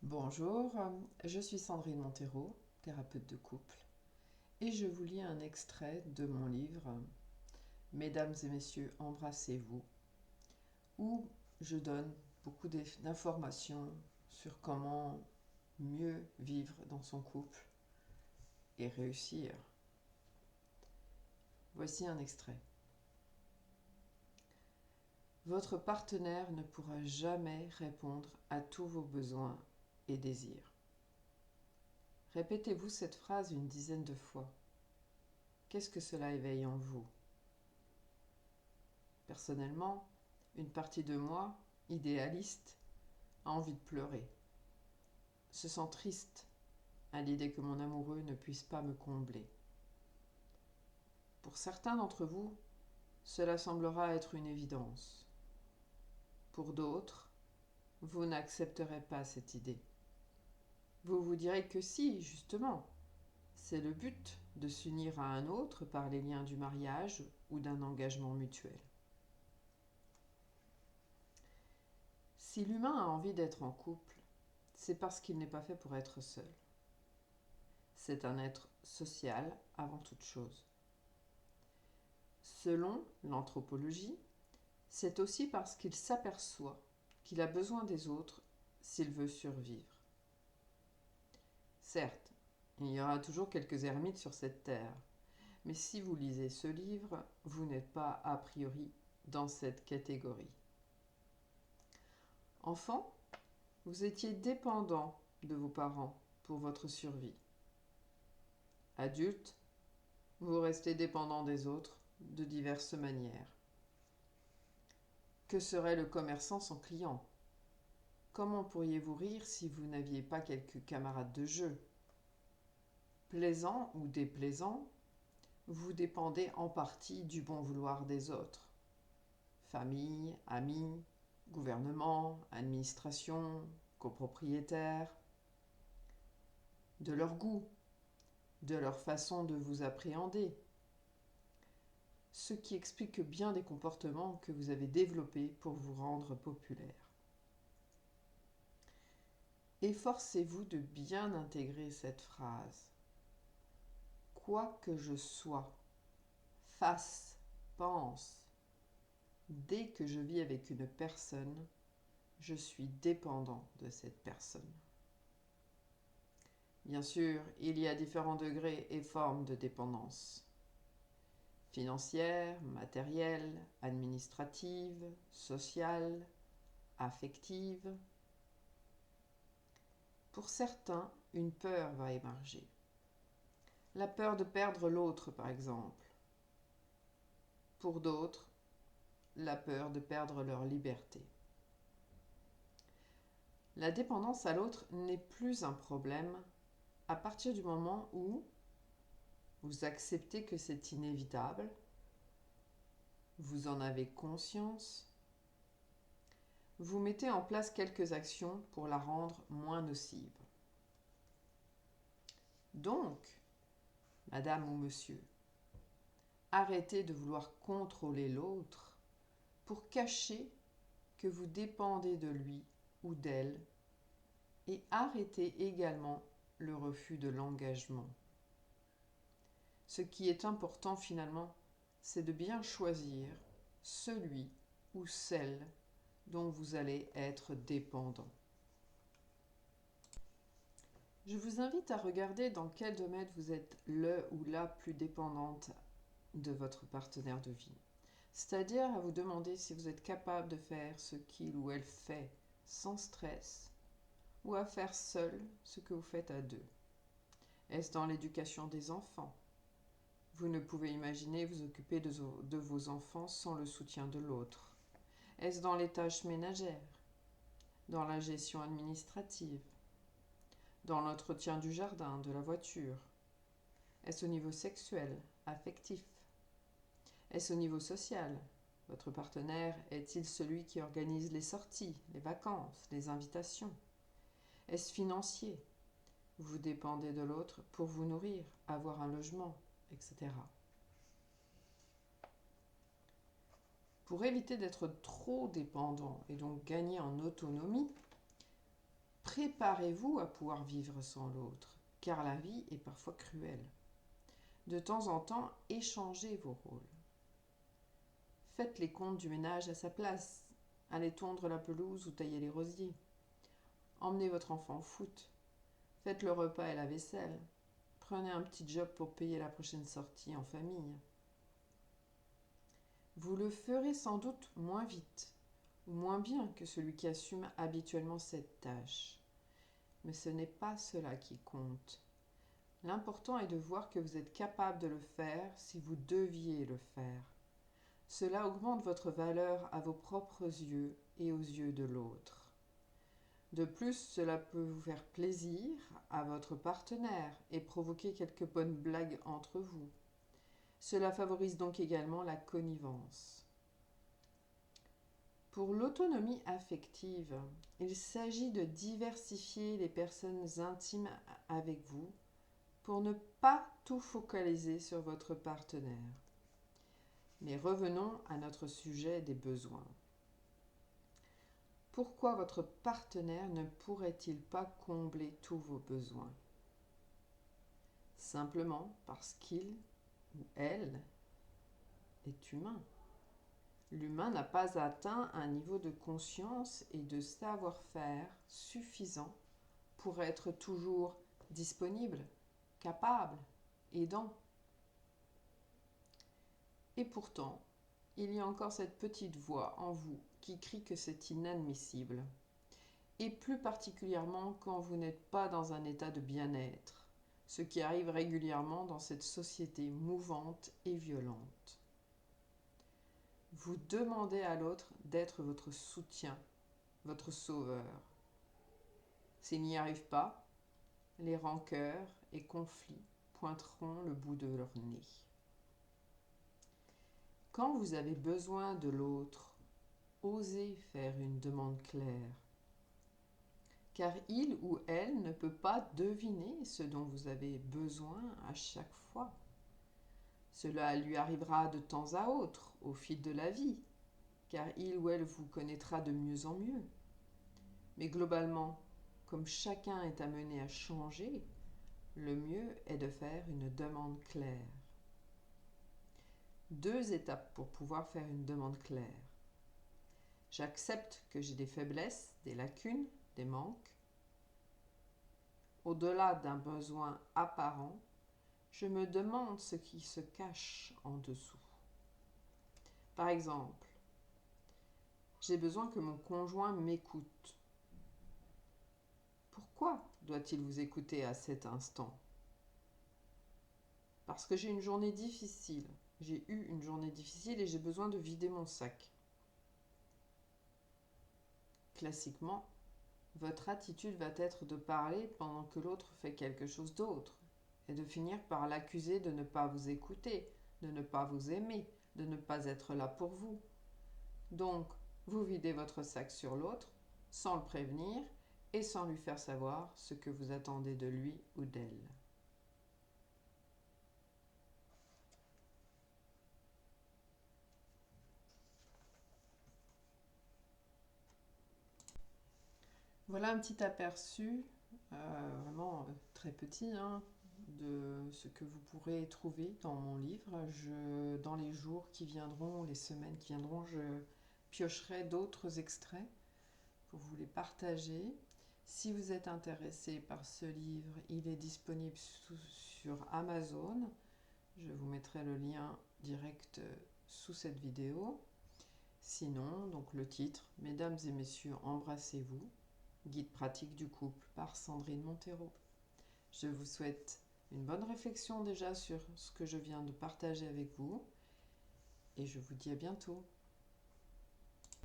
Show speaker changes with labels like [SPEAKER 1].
[SPEAKER 1] Bonjour, je suis Sandrine Montero, thérapeute de couple, et je vous lis un extrait de mon livre Mesdames et messieurs, embrassez-vous, où je donne beaucoup d'informations sur comment mieux vivre dans son couple et réussir. Voici un extrait. Votre partenaire ne pourra jamais répondre à tous vos besoins et désirs. Répétez-vous cette phrase une dizaine de fois. Qu'est-ce que cela éveille en vous? Personnellement, une partie de moi, idéaliste, a envie de pleurer, se sent triste à l'idée que mon amoureux ne puisse pas me combler. Pour certains d'entre vous, cela semblera être une évidence. Pour d'autres, vous n'accepterez pas cette idée. Vous vous direz que si, justement, c'est le but de s'unir à un autre par les liens du mariage ou d'un engagement mutuel. Si l'humain a envie d'être en couple, c'est parce qu'il n'est pas fait pour être seul. C'est un être social avant toute chose. Selon l'anthropologie, c'est aussi parce qu'il s'aperçoit qu'il a besoin des autres s'il veut survivre. Certes, il y aura toujours quelques ermites sur cette terre, mais si vous lisez ce livre, vous n'êtes pas a priori dans cette catégorie. Enfant, vous étiez dépendant de vos parents pour votre survie. Adulte, vous restez dépendant des autres de diverses manières. Que serait le commerçant sans client? Comment pourriez-vous rire si vous n'aviez pas quelques camarades de jeu? Plaisant ou déplaisant, vous dépendez en partie du bon vouloir des autres. Famille, amis, gouvernement, administration, copropriétaires, de leur goût, de leur façon de vous appréhender, ce qui explique bien des comportements que vous avez développés pour vous rendre populaire. Efforcez-vous de bien intégrer cette phrase. Quoi que je sois, fasse, pense, dès que je vis avec une personne, je suis dépendant de cette personne. Bien sûr, il y a différents degrés et formes de dépendance. Financière, matérielle, administrative, sociale, affective. Pour certains, une peur va émerger. La peur de perdre l'autre, par exemple. Pour d'autres, la peur de perdre leur liberté. La dépendance à l'autre n'est plus un problème à partir du moment où vous acceptez que c'est inévitable, vous en avez conscience, vous mettez en place quelques actions pour la rendre moins nocive. Donc, madame ou monsieur, arrêtez de vouloir contrôler l'autre pour cacher que vous dépendez de lui ou d'elle et arrêtez également le refus de l'engagement. Ce qui est important finalement, c'est de bien choisir celui ou celle dont vous allez être dépendant. Je vous invite à regarder dans quel domaine vous êtes le ou la plus dépendante de votre partenaire de vie. C'est-à-dire à vous demander si vous êtes capable de faire ce qu'il ou elle fait sans stress ou à faire seul ce que vous faites à deux. Est-ce dans l'éducation des enfants? Vous ne pouvez imaginer vous occuper de vos enfants sans le soutien de l'autre. Est-ce dans les tâches ménagères? Dans la gestion administrative? Dans l'entretien du jardin, de la voiture? Est-ce au niveau sexuel, affectif? Est-ce au niveau social? Votre partenaire est-il celui qui organise les sorties, les vacances, les invitations? Est-ce financier? Vous dépendez de l'autre pour vous nourrir, avoir un logement, etc. Pour éviter d'être trop dépendant et donc gagner en autonomie, Préparez-vous à pouvoir vivre sans l'autre, car la vie est parfois cruelle. De temps en temps, échangez vos rôles. Faites les comptes du ménage à sa place. Allez tondre la pelouse ou tailler les rosiers. Emmenez votre enfant au foot. Faites le repas et la vaisselle. Prenez un petit job pour payer la prochaine sortie en famille. Vous le ferez sans doute moins vite ou moins bien que celui qui assume habituellement cette tâche. Mais ce n'est pas cela qui compte. L'important est de voir que vous êtes capable de le faire si vous deviez le faire. Cela augmente votre valeur à vos propres yeux et aux yeux de l'autre. De plus, cela peut vous faire plaisir à votre partenaire et provoquer quelques bonnes blagues entre vous. Cela favorise donc également la connivence. Pour l'autonomie affective, il s'agit de diversifier les personnes intimes avec vous pour ne pas tout focaliser sur votre partenaire. Mais revenons à notre sujet des besoins. Pourquoi votre partenaire ne pourrait-il pas combler tous vos besoins? Simplement parce qu'il ou elle est humain. L'humain n'a pas atteint un niveau de conscience et de savoir-faire suffisant pour être toujours disponible, capable, aidant. Et pourtant, il y a encore cette petite voix en vous qui crie que c'est inadmissible. Et plus particulièrement quand vous n'êtes pas dans un état de bien-être, ce qui arrive régulièrement dans cette société mouvante et violente. Vous demandez à l'autre d'être votre soutien, votre sauveur. S'il n'y arrive pas, les rancœurs et conflits pointeront le bout de leur nez. Quand vous avez besoin de l'autre, osez faire une demande claire, car il ou elle ne peut pas deviner ce dont vous avez besoin à chaque fois. Cela lui arrivera de temps à autre, au fil de la vie, car il ou elle vous connaîtra de mieux en mieux. Mais globalement, comme chacun est amené à changer, le mieux est de faire une demande claire. 2 étapes pour pouvoir faire une demande claire. J'accepte que j'ai des faiblesses, des lacunes, des manques. Au-delà d'un besoin apparent, je me demande ce qui se cache en dessous. Par exemple, j'ai besoin que mon conjoint m'écoute. Pourquoi doit-il vous écouter à cet instant? Parce que j'ai eu une journée difficile et j'ai besoin de vider mon sac. Classiquement, votre attitude va être de parler pendant que l'autre fait quelque chose d'autre et de finir par l'accuser de ne pas vous écouter, de ne pas vous aimer, de ne pas être là pour vous. Donc, vous videz votre sac sur l'autre sans le prévenir et sans lui faire savoir ce que vous attendez de lui ou d'elle. Voilà un petit aperçu, vraiment très petit, de ce que vous pourrez trouver dans mon livre. Dans les jours qui viendront, les semaines qui viendront, je piocherai d'autres extraits pour vous les partager. Si vous êtes intéressé par ce livre, il est disponible sur Amazon. Je vous mettrai le lien direct sous cette vidéo. Sinon, donc le titre, Mesdames et Messieurs, embrassez-vous. Guide pratique du couple par Sandrine Montero. Je vous souhaite une bonne réflexion déjà sur ce que je viens de partager avec vous et je vous dis à bientôt.